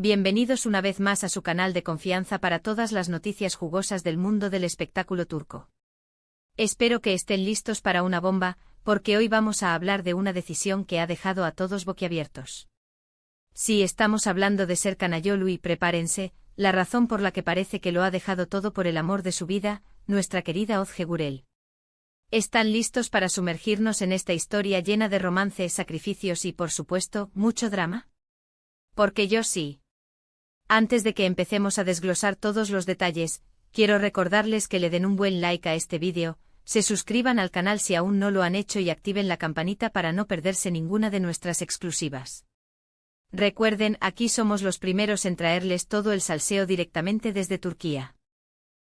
Bienvenidos una vez más a su canal de confianza para todas las noticias jugosas del mundo del espectáculo turco. Espero que estén listos para una bomba, porque hoy vamos a hablar de una decisión que ha dejado a todos boquiabiertos. Sí, estamos hablando de Serkan Ayolu y prepárense, la razón por la que parece que lo ha dejado todo por el amor de su vida, nuestra querida Özge Gürel. ¿Están listos para sumergirnos en esta historia llena de romances, sacrificios y, por supuesto, mucho drama? Porque yo sí. Antes de que empecemos a desglosar todos los detalles, quiero recordarles que le den un buen like a este vídeo, se suscriban al canal si aún no lo han hecho y activen la campanita para no perderse ninguna de nuestras exclusivas. Recuerden, aquí somos los primeros en traerles todo el salseo directamente desde Turquía.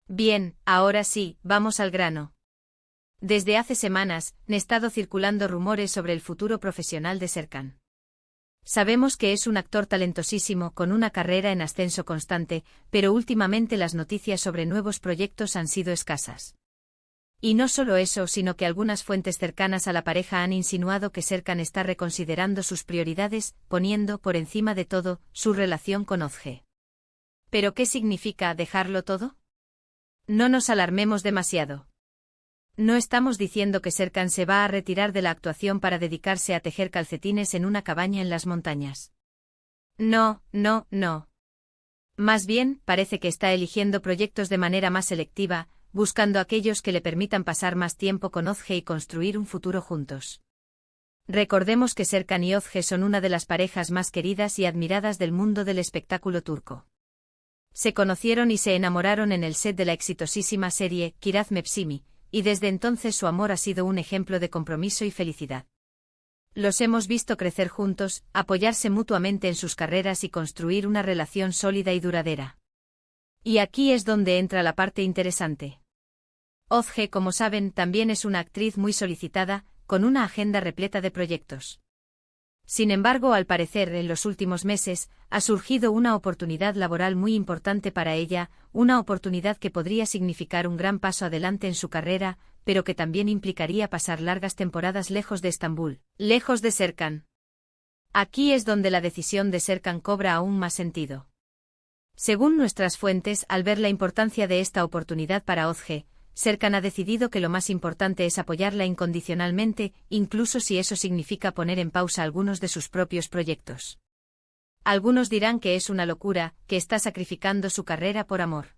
Bien, ahora sí, vamos al grano. Desde hace semanas, han estado circulando rumores sobre el futuro profesional de Serkan. Sabemos que es un actor talentosísimo con una carrera en ascenso constante, pero últimamente las noticias sobre nuevos proyectos han sido escasas. Y no solo eso, sino que algunas fuentes cercanas a la pareja han insinuado que Serkan está reconsiderando sus prioridades, poniendo por encima de todo su relación con Özge. ¿Pero qué significa dejarlo todo? No nos alarmemos demasiado. No estamos diciendo que Serkan se va a retirar de la actuación para dedicarse a tejer calcetines en una cabaña en las montañas. No. Más bien, parece que está eligiendo proyectos de manera más selectiva, buscando aquellos que le permitan pasar más tiempo con Özge y construir un futuro juntos. Recordemos que Serkan y Özge son una de las parejas más queridas y admiradas del mundo del espectáculo turco. Se conocieron y se enamoraron en el set de la exitosísima serie Kiraz Mevsimi, y desde entonces su amor ha sido un ejemplo de compromiso y felicidad. Los hemos visto crecer juntos, apoyarse mutuamente en sus carreras y construir una relación sólida y duradera. Y aquí es donde entra la parte interesante. Özge, como saben, también es una actriz muy solicitada, con una agenda repleta de proyectos. Sin embargo, al parecer, en los últimos meses, ha surgido una oportunidad laboral muy importante para ella, una oportunidad que podría significar un gran paso adelante en su carrera, pero que también implicaría pasar largas temporadas lejos de Estambul, lejos de Serkan. Aquí es donde la decisión de Serkan cobra aún más sentido. Según nuestras fuentes, al ver la importancia de esta oportunidad para Özge, Serkan ha decidido que lo más importante es apoyarla incondicionalmente, incluso si eso significa poner en pausa algunos de sus propios proyectos. Algunos dirán que es una locura, que está sacrificando su carrera por amor.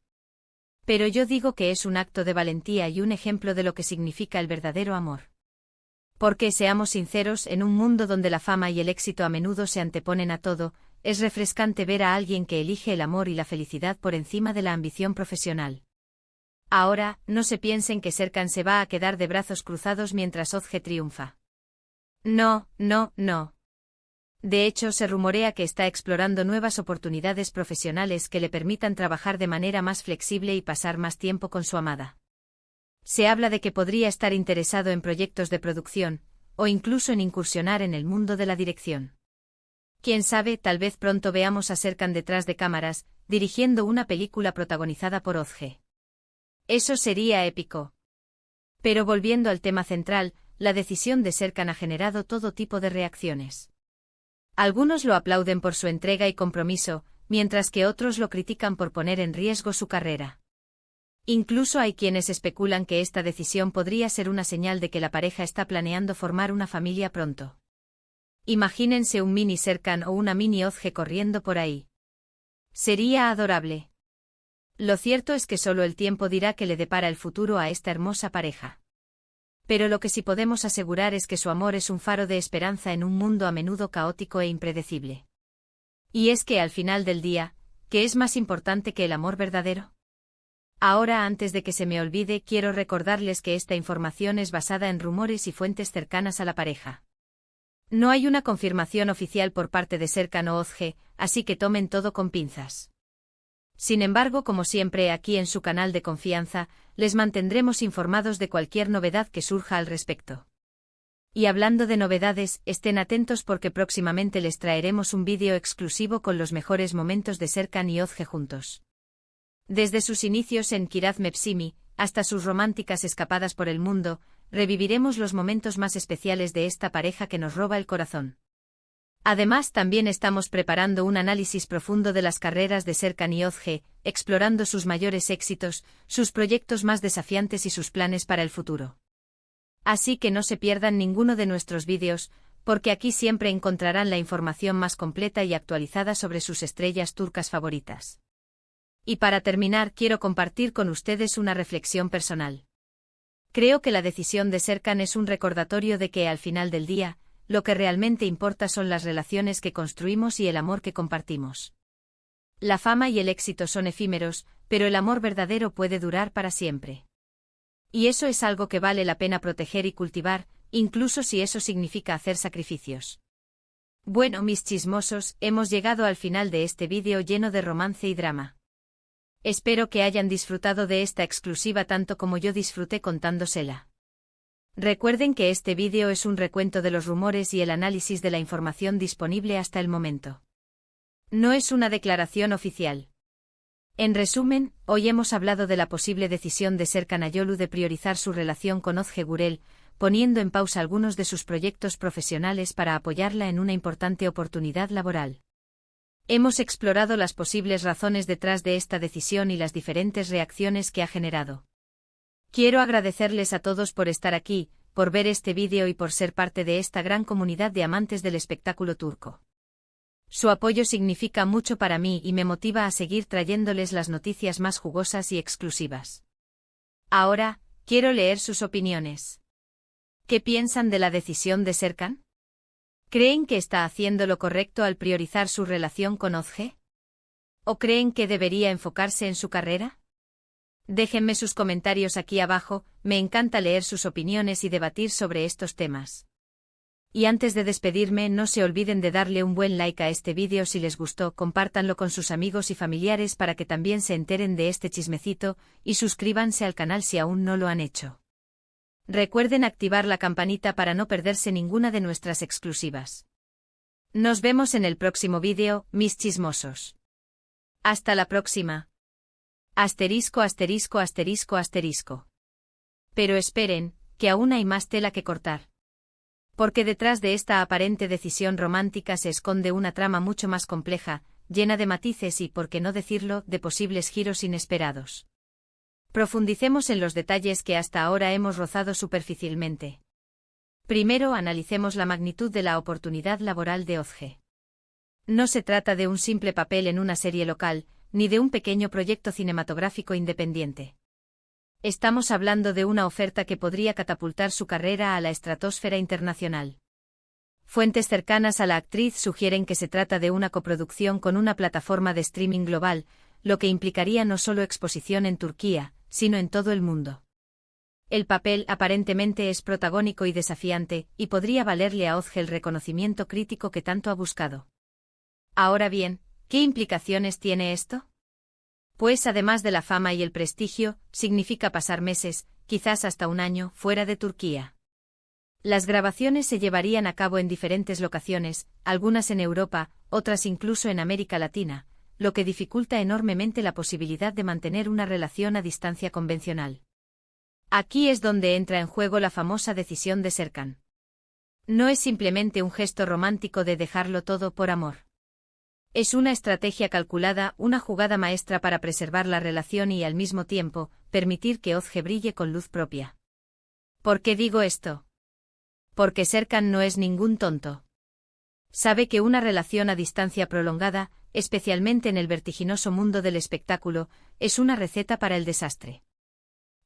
Pero yo digo que es un acto de valentía y un ejemplo de lo que significa el verdadero amor. Porque, seamos sinceros, en un mundo donde la fama y el éxito a menudo se anteponen a todo, es refrescante ver a alguien que elige el amor y la felicidad por encima de la ambición profesional. Ahora, no se piensen que Serkan se va a quedar de brazos cruzados mientras Özge triunfa. No. De hecho, se rumorea que está explorando nuevas oportunidades profesionales que le permitan trabajar de manera más flexible y pasar más tiempo con su amada. Se habla de que podría estar interesado en proyectos de producción, o incluso en incursionar en el mundo de la dirección. Quién sabe, tal vez pronto veamos a Serkan detrás de cámaras, dirigiendo una película protagonizada por Özge. Eso sería épico. Pero volviendo al tema central, la decisión de Serkan ha generado todo tipo de reacciones. Algunos lo aplauden por su entrega y compromiso, mientras que otros lo critican por poner en riesgo su carrera. Incluso hay quienes especulan que esta decisión podría ser una señal de que la pareja está planeando formar una familia pronto. Imagínense un mini Serkan o una mini Özge corriendo por ahí. Sería adorable. Lo cierto es que solo el tiempo dirá qué le depara el futuro a esta hermosa pareja. Pero lo que sí podemos asegurar es que su amor es un faro de esperanza en un mundo a menudo caótico e impredecible. Y es que al final del día, ¿qué es más importante que el amor verdadero? Ahora, antes de que se me olvide, quiero recordarles que esta información es basada en rumores y fuentes cercanas a la pareja. No hay una confirmación oficial por parte de Serkan o Özge, así que tomen todo con pinzas. Sin embargo, como siempre aquí en su canal de confianza, les mantendremos informados de cualquier novedad que surja al respecto. Y hablando de novedades, estén atentos porque próximamente les traeremos un vídeo exclusivo con los mejores momentos de Serkan y Özge juntos. Desde sus inicios en Kiraz Mevsimi, hasta sus románticas escapadas por el mundo, reviviremos los momentos más especiales de esta pareja que nos roba el corazón. Además, también estamos preparando un análisis profundo de las carreras de Serkan y Ozge, explorando sus mayores éxitos, sus proyectos más desafiantes y sus planes para el futuro. Así que no se pierdan ninguno de nuestros vídeos, porque aquí siempre encontrarán la información más completa y actualizada sobre sus estrellas turcas favoritas. Y para terminar, quiero compartir con ustedes una reflexión personal. Creo que la decisión de Serkan es un recordatorio de que, al final del día, lo que realmente importa son las relaciones que construimos y el amor que compartimos. La fama y el éxito son efímeros, pero el amor verdadero puede durar para siempre. Y eso es algo que vale la pena proteger y cultivar, incluso si eso significa hacer sacrificios. Bueno, mis chismosos, hemos llegado al final de este vídeo lleno de romance y drama. Espero que hayan disfrutado de esta exclusiva tanto como yo disfruté contándosela. Recuerden que este vídeo es un recuento de los rumores y el análisis de la información disponible hasta el momento. No es una declaración oficial. En resumen, hoy hemos hablado de la posible decisión de Serkan Ayolu de priorizar su relación con Ozge Gürel, poniendo en pausa algunos de sus proyectos profesionales para apoyarla en una importante oportunidad laboral. Hemos explorado las posibles razones detrás de esta decisión y las diferentes reacciones que ha generado. Quiero agradecerles a todos por estar aquí, por ver este vídeo y por ser parte de esta gran comunidad de amantes del espectáculo turco. Su apoyo significa mucho para mí y me motiva a seguir trayéndoles las noticias más jugosas y exclusivas. Ahora, quiero leer sus opiniones. ¿Qué piensan de la decisión de Serkan? ¿Creen que está haciendo lo correcto al priorizar su relación con Ozge? ¿O creen que debería enfocarse en su carrera? Déjenme sus comentarios aquí abajo, me encanta leer sus opiniones y debatir sobre estos temas. Y antes de despedirme, no se olviden de darle un buen like a este vídeo si les gustó, compártanlo con sus amigos y familiares para que también se enteren de este chismecito, y suscríbanse al canal si aún no lo han hecho. Recuerden activar la campanita para no perderse ninguna de nuestras exclusivas. Nos vemos en el próximo vídeo, mis chismosos. Hasta la próxima. Asterisco, asterisco, asterisco, asterisco. Pero esperen, que aún hay más tela que cortar. Porque detrás de esta aparente decisión romántica se esconde una trama mucho más compleja, llena de matices y, por qué no decirlo, de posibles giros inesperados. Profundicemos en los detalles que hasta ahora hemos rozado superficialmente. Primero, analicemos la magnitud de la oportunidad laboral de Ozge. No se trata de un simple papel en una serie local, ni de un pequeño proyecto cinematográfico independiente. Estamos hablando de una oferta que podría catapultar su carrera a la estratosfera internacional. Fuentes cercanas a la actriz sugieren que se trata de una coproducción con una plataforma de streaming global, lo que implicaría no solo exposición en Turquía, sino en todo el mundo. El papel aparentemente es protagónico y desafiante, y podría valerle a Ozge el reconocimiento crítico que tanto ha buscado. Ahora bien, ¿qué implicaciones tiene esto? Pues además de la fama y el prestigio, significa pasar meses, quizás hasta un año, fuera de Turquía. Las grabaciones se llevarían a cabo en diferentes locaciones, algunas en Europa, otras incluso en América Latina, lo que dificulta enormemente la posibilidad de mantener una relación a distancia convencional. Aquí es donde entra en juego la famosa decisión de Serkan. No es simplemente un gesto romántico de dejarlo todo por amor. Es una estrategia calculada, una jugada maestra para preservar la relación y al mismo tiempo, permitir que Ozge brille con luz propia. ¿Por qué digo esto? Porque Serkan no es ningún tonto. Sabe que una relación a distancia prolongada, especialmente en el vertiginoso mundo del espectáculo, es una receta para el desastre.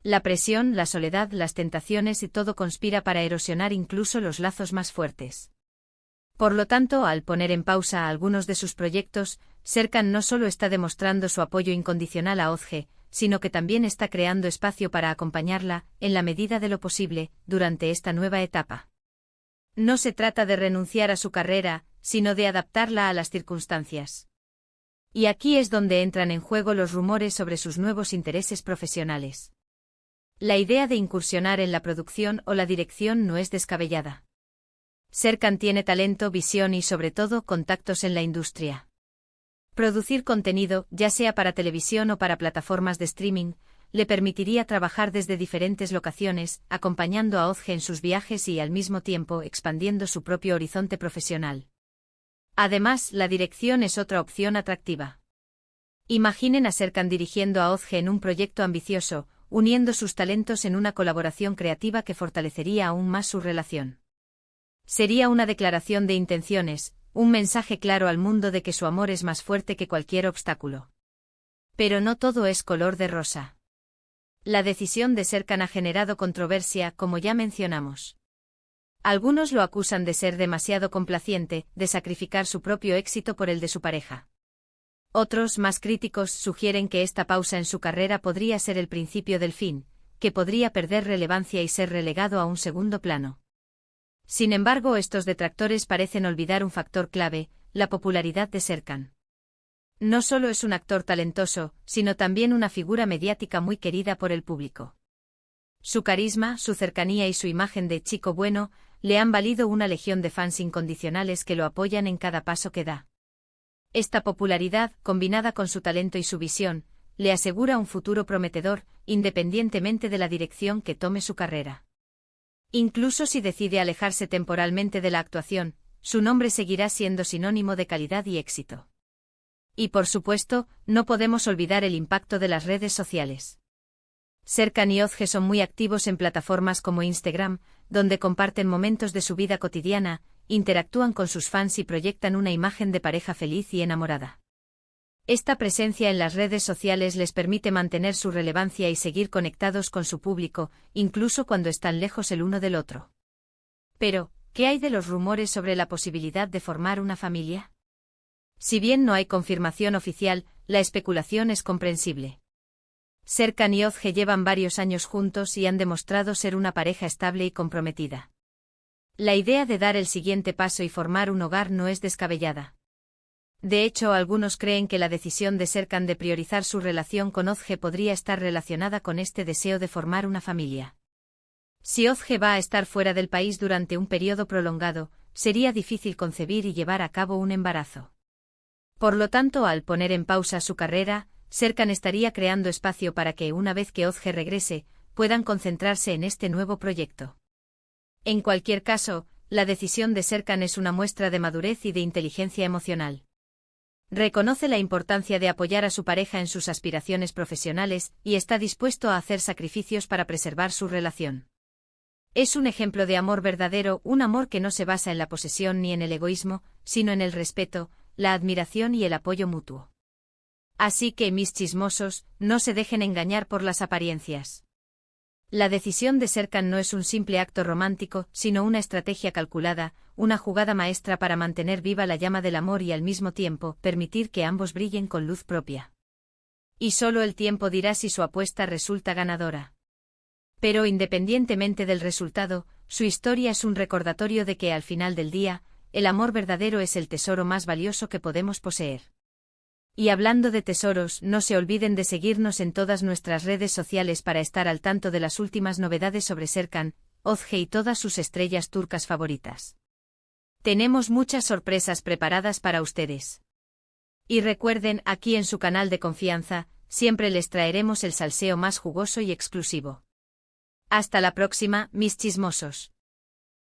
La presión, la soledad, las tentaciones y todo conspira para erosionar incluso los lazos más fuertes. Por lo tanto, al poner en pausa algunos de sus proyectos, Serkan no solo está demostrando su apoyo incondicional a Ozge, sino que también está creando espacio para acompañarla, en la medida de lo posible, durante esta nueva etapa. No se trata de renunciar a su carrera, sino de adaptarla a las circunstancias. Y aquí es donde entran en juego los rumores sobre sus nuevos intereses profesionales. La idea de incursionar en la producción o la dirección no es descabellada. Serkan tiene talento, visión y sobre todo contactos en la industria. Producir contenido, ya sea para televisión o para plataformas de streaming, le permitiría trabajar desde diferentes locaciones, acompañando a Ozge en sus viajes y al mismo tiempo expandiendo su propio horizonte profesional. Además, la dirección es otra opción atractiva. Imaginen a Serkan dirigiendo a Özge en un proyecto ambicioso, uniendo sus talentos en una colaboración creativa que fortalecería aún más su relación. Sería una declaración de intenciones, un mensaje claro al mundo de que su amor es más fuerte que cualquier obstáculo. Pero no todo es color de rosa. La decisión de Serkan ha generado controversia, como ya mencionamos. Algunos lo acusan de ser demasiado complaciente, de sacrificar su propio éxito por el de su pareja. Otros, más críticos, sugieren que esta pausa en su carrera podría ser el principio del fin, que podría perder relevancia y ser relegado a un segundo plano. Sin embargo, estos detractores parecen olvidar un factor clave, la popularidad de Serkan. No solo es un actor talentoso, sino también una figura mediática muy querida por el público. Su carisma, su cercanía y su imagen de chico bueno le han valido una legión de fans incondicionales que lo apoyan en cada paso que da. Esta popularidad, combinada con su talento y su visión, le asegura un futuro prometedor, independientemente de la dirección que tome su carrera. Incluso si decide alejarse temporalmente de la actuación, su nombre seguirá siendo sinónimo de calidad y éxito. Y por supuesto, no podemos olvidar el impacto de las redes sociales. Serkan y Özge son muy activos en plataformas como Instagram, donde comparten momentos de su vida cotidiana, interactúan con sus fans y proyectan una imagen de pareja feliz y enamorada. Esta presencia en las redes sociales les permite mantener su relevancia y seguir conectados con su público, incluso cuando están lejos el uno del otro. Pero, ¿qué hay de los rumores sobre la posibilidad de formar una familia? Si bien no hay confirmación oficial, la especulación es comprensible. Serkan y Özge llevan varios años juntos y han demostrado ser una pareja estable y comprometida. La idea de dar el siguiente paso y formar un hogar no es descabellada. De hecho, algunos creen que la decisión de Serkan de priorizar su relación con Özge podría estar relacionada con este deseo de formar una familia. Si Özge va a estar fuera del país durante un periodo prolongado, sería difícil concebir y llevar a cabo un embarazo. Por lo tanto, al poner en pausa su carrera, Serkan estaría creando espacio para que, una vez que Özge regrese, puedan concentrarse en este nuevo proyecto. En cualquier caso, la decisión de Serkan es una muestra de madurez y de inteligencia emocional. Reconoce la importancia de apoyar a su pareja en sus aspiraciones profesionales y está dispuesto a hacer sacrificios para preservar su relación. Es un ejemplo de amor verdadero, un amor que no se basa en la posesión ni en el egoísmo, sino en el respeto, la admiración y el apoyo mutuo. Así que, mis chismosos, no se dejen engañar por las apariencias. La decisión de Serkan no es un simple acto romántico, sino una estrategia calculada, una jugada maestra para mantener viva la llama del amor y al mismo tiempo permitir que ambos brillen con luz propia. Y solo el tiempo dirá si su apuesta resulta ganadora. Pero independientemente del resultado, su historia es un recordatorio de que al final del día, el amor verdadero es el tesoro más valioso que podemos poseer. Y hablando de tesoros, no se olviden de seguirnos en todas nuestras redes sociales para estar al tanto de las últimas novedades sobre Serkan, Özge y todas sus estrellas turcas favoritas. Tenemos muchas sorpresas preparadas para ustedes. Y recuerden, aquí en su canal de confianza, siempre les traeremos el salseo más jugoso y exclusivo. Hasta la próxima, mis chismosos.